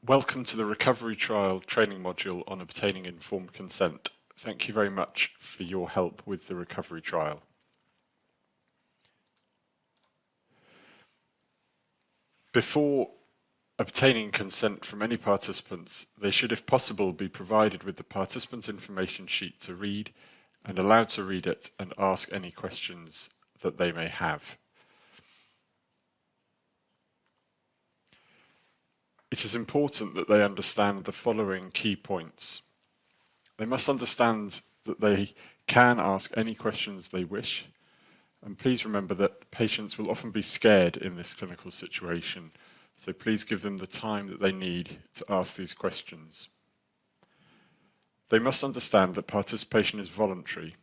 Welcome to the Recovery Trial training module on obtaining informed consent. Thank you very much for your help with the Recovery Trial. Before obtaining consent from any participants, they should, if possible, be provided with the participant information sheet to read and allowed to read it and ask any questions that they may have. It is important that they understand the following key points. They must understand that they can ask any questions they wish, and please remember that patients will often be scared in this clinical situation, so please give them the time that they need to ask these questions. They must understand that participation is voluntary,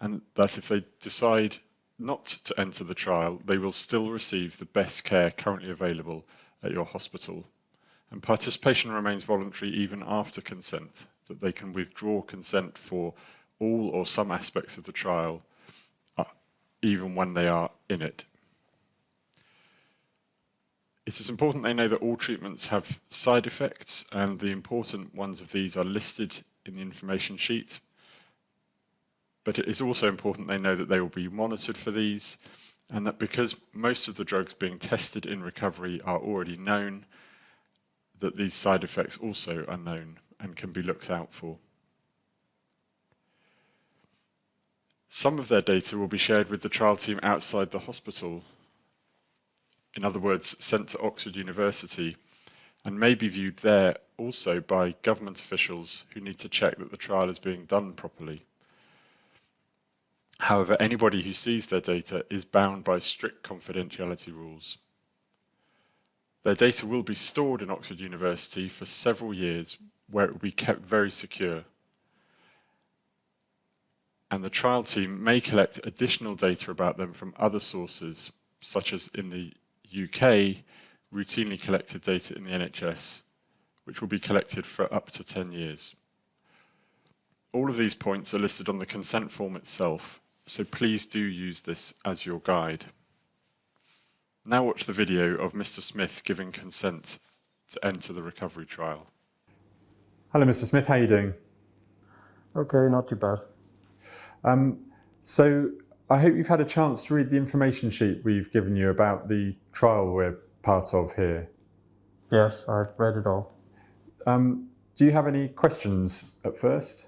and that if they decide not to enter the trial, they will still receive the best care currently available at your hospital. And participation remains voluntary even after consent, that they can withdraw consent for all or some aspects of the trial, even when they are in it. It is important they know that all treatments have side effects, and the important ones of these are listed in the information sheet. But it is also important they know that they will be monitored for these, and that because most of the drugs being tested in recovery are already known, that these side effects also are known and can be looked out for. Some of their data will be shared with the trial team outside the hospital, in other words, sent to Oxford University, and may be viewed there also by government officials who need to check that the trial is being done properly. However, anybody who sees their data is bound by strict confidentiality rules. Their data will be stored in Oxford University for several years, where it will be kept very secure. And the trial team may collect additional data about them from other sources, such as in the UK, routinely collected data in the NHS, which will be collected for up to 10 years. All of these points are listed on the consent form itself, so please do use this as your guide. Now watch the video of Mr. Smith giving consent to enter the recovery trial. Hello, Mr. Smith, how are you doing? Okay, not too bad. So I hope you've had a chance to read the information sheet we've given you about the trial we're part of here. Yes, I've read it all. Do you have any questions at first?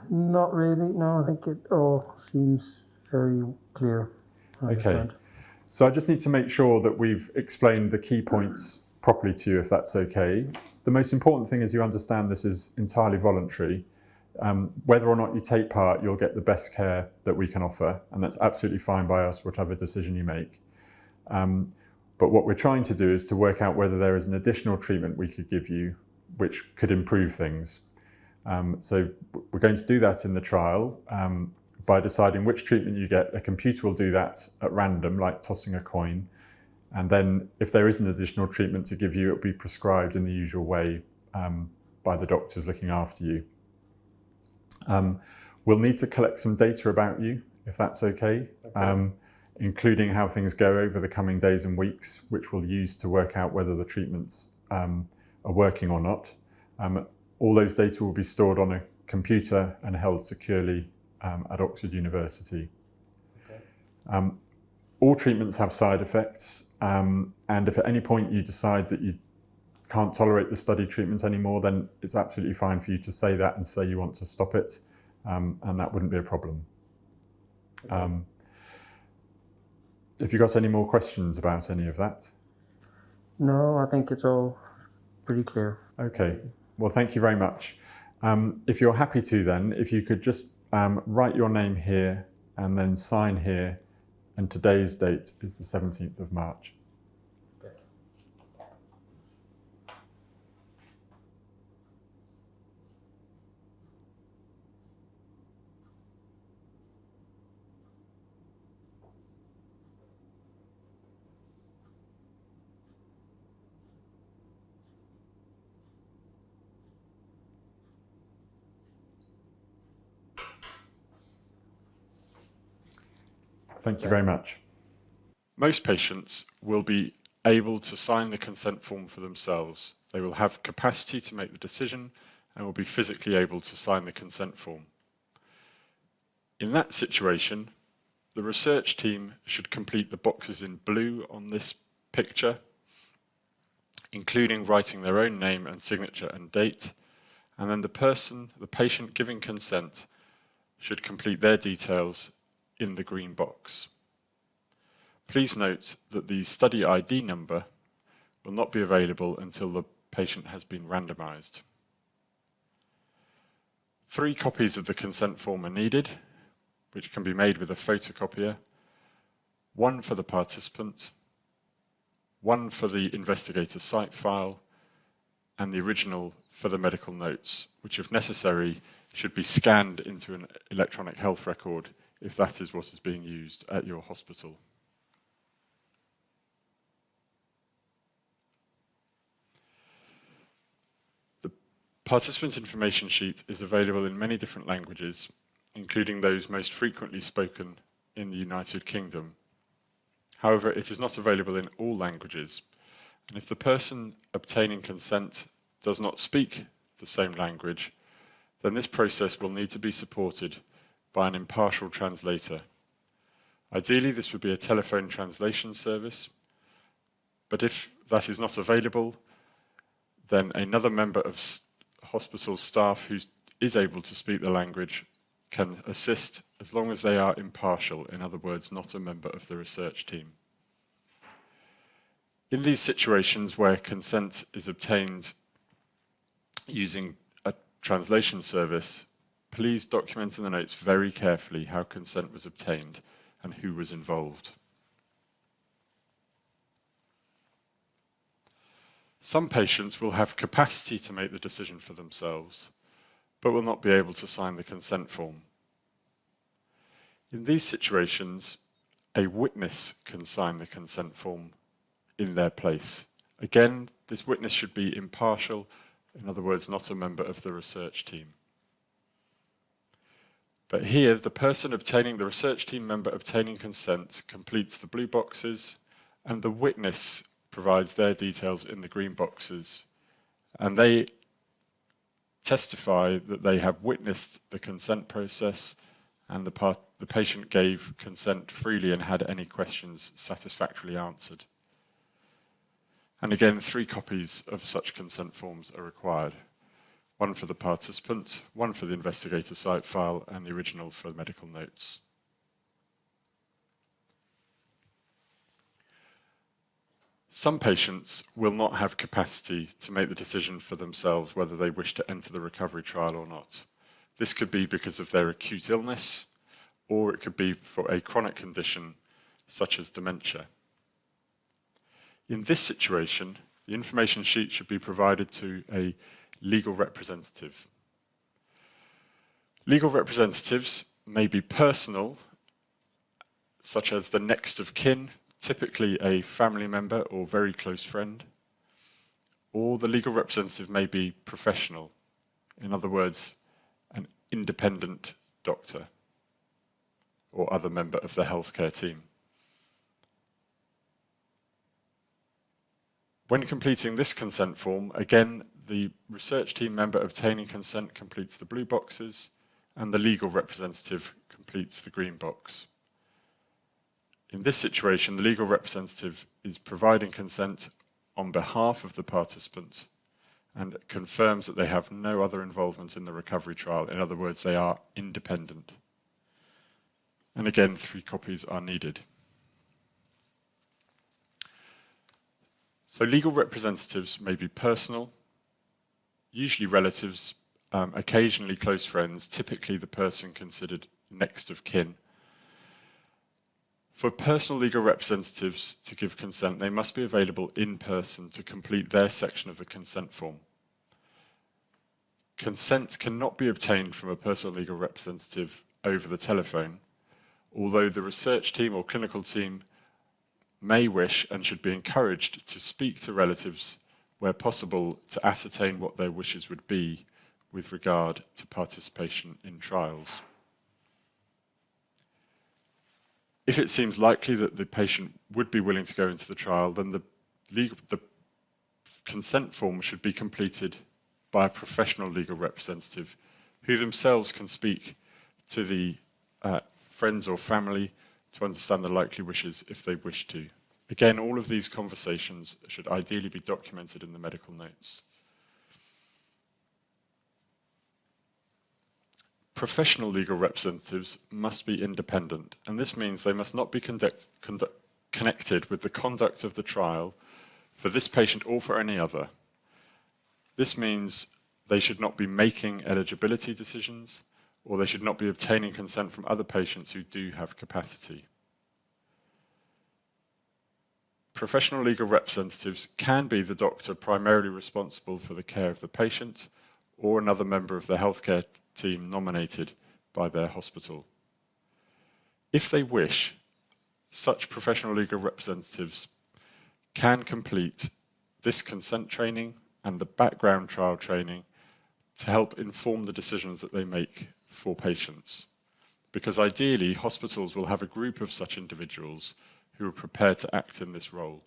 Not really, no, I think it all seems very clear. Okay, so I just need to make sure that we've explained the key points properly to you, if that's okay. The most important thing is you understand this is entirely voluntary. Whether or not you take part, you'll get the best care that we can offer, and that's absolutely fine by us, whatever decision you make. But what we're trying to do is to work out whether there is an additional treatment we could give you which could improve things. So we're going to do that in the trial by deciding which treatment you get. A computer will do that at random, like tossing a coin. And then if there is an additional treatment to give you, it will be prescribed in the usual way by the doctors looking after you. We'll need to collect some data about you, if that's okay, including how things go over the coming days and weeks, which we'll use to work out whether the treatments are working or not. All those data will be stored on a computer and held securely at Oxford University. Okay. All treatments have side effects, and if at any point you decide that you can't tolerate the study treatment anymore, then it's absolutely fine for you to say that and say you want to stop it, and that wouldn't be a problem. Okay. Have you got any more questions about any of that? No, I think it's all pretty clear. Okay, well, thank you very much. If you're happy to then, if you could just write your name here and then sign here, and today's date is the 17th of March. Thank you very much. Most patients will be able to sign the consent form for themselves. They will have capacity to make the decision and will be physically able to sign the consent form. In that situation, the research team should complete the boxes in blue on this picture, including writing their own name and signature and date, and then the patient giving consent, should complete their details in the green box. Please note that the study ID number will not be available until the patient has been randomized. 3 copies of the consent form are needed, which can be made with a photocopier, 1 for the participant, 1 for the investigator site file, and the original for the medical notes, which if necessary should be scanned into an electronic health record if that is what is being used at your hospital. The participant information sheet is available in many different languages, including those most frequently spoken in the United Kingdom. However, it is not available in all languages, and if the person obtaining consent does not speak the same language, then this process will need to be supported by an impartial translator. Ideally, this would be a telephone translation service, but if that is not available, then another member of hospital staff who is able to speak the language can assist as long as they are impartial, in other words, not a member of the research team. In these situations where consent is obtained using a translation service, please document in the notes very carefully how consent was obtained and who was involved. Some patients will have capacity to make the decision for themselves, but will not be able to sign the consent form. In these situations, a witness can sign the consent form in their place. Again, this witness should be impartial, in other words, not a member of the research team. But here, the person obtaining, the research team member obtaining consent completes the blue boxes, and the witness provides their details in the green boxes, and they testify that they have witnessed the consent process and the patient gave consent freely and had any questions satisfactorily answered. And again, 3 copies of such consent forms are required. 1 for the participant, 1 for the investigator site file, and the original for the medical notes. Some patients will not have capacity to make the decision for themselves whether they wish to enter the recovery trial or not. This could be because of their acute illness, or it could be for a chronic condition such as dementia. In this situation, the information sheet should be provided to a legal representative. Legal representatives may be personal, such as the next of kin, typically a family member or very close friend, or the legal representative may be professional, in other words, an independent doctor or other member of the healthcare team. When completing this consent form, again, the research team member obtaining consent completes the blue boxes, and the legal representative completes the green box. In this situation, the legal representative is providing consent on behalf of the participant and confirms that they have no other involvement in the recovery trial. In other words, they are independent. And again, 3 copies are needed. So legal representatives may be personal, usually relatives, occasionally close friends, typically the person considered next of kin. For personal legal representatives to give consent, they must be available in person to complete their section of the consent form. Consent cannot be obtained from a personal legal representative over the telephone, although the research team or clinical team may wish and should be encouraged to speak to relatives where possible to ascertain what their wishes would be with regard to participation in trials. If it seems likely that the patient would be willing to go into the trial, then the the consent form should be completed by a professional legal representative who themselves can speak to the friends or family to understand the likely wishes if they wish to. Again, all of these conversations should ideally be documented in the medical notes. Professional legal representatives must be independent, and this means they must not be connected with the conduct of the trial for this patient or for any other. This means they should not be making eligibility decisions, or they should not be obtaining consent from other patients who do have capacity. Professional legal representatives can be the doctor primarily responsible for the care of the patient, or another member of the healthcare team nominated by their hospital. If they wish, such professional legal representatives can complete this consent training and the background trial training to help inform the decisions that they make for patients. Because ideally, hospitals will have a group of such individuals who are prepared to act in this role.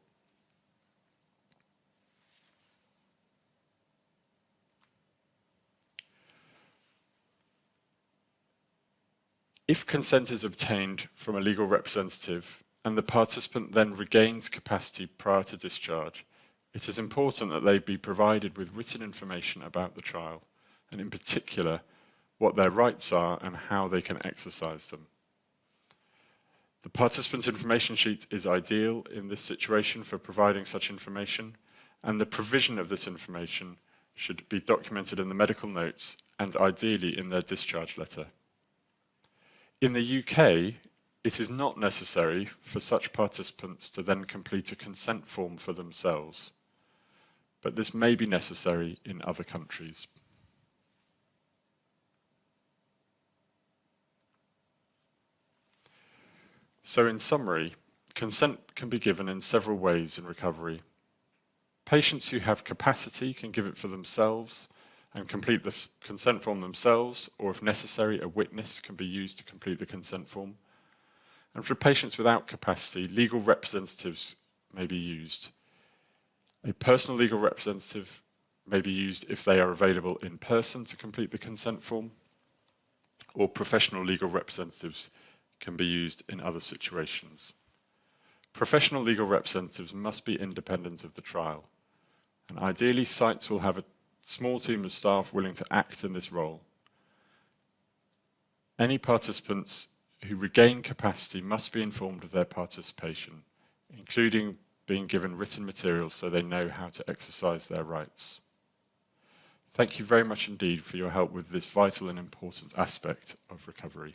If consent is obtained from a legal representative and the participant then regains capacity prior to discharge, it is important that they be provided with written information about the trial, and in particular, what their rights are and how they can exercise them. The participant information sheet is ideal in this situation for providing such information, and the provision of this information should be documented in the medical notes and ideally in their discharge letter. In the UK, it is not necessary for such participants to then complete a consent form for themselves, but this may be necessary in other countries. So in summary, consent can be given in several ways in recovery. Patients who have capacity can give it for themselves and complete the consent form themselves, or if necessary, a witness can be used to complete the consent form. And for patients without capacity, legal representatives may be used. A personal legal representative may be used if they are available in person to complete the consent form, or professional legal representatives can be used in other situations. Professional legal representatives must be independent of the trial, and ideally sites will have a small team of staff willing to act in this role. Any participants who regain capacity must be informed of their participation, including being given written materials so they know how to exercise their rights. Thank you very much indeed for your help with this vital and important aspect of recovery.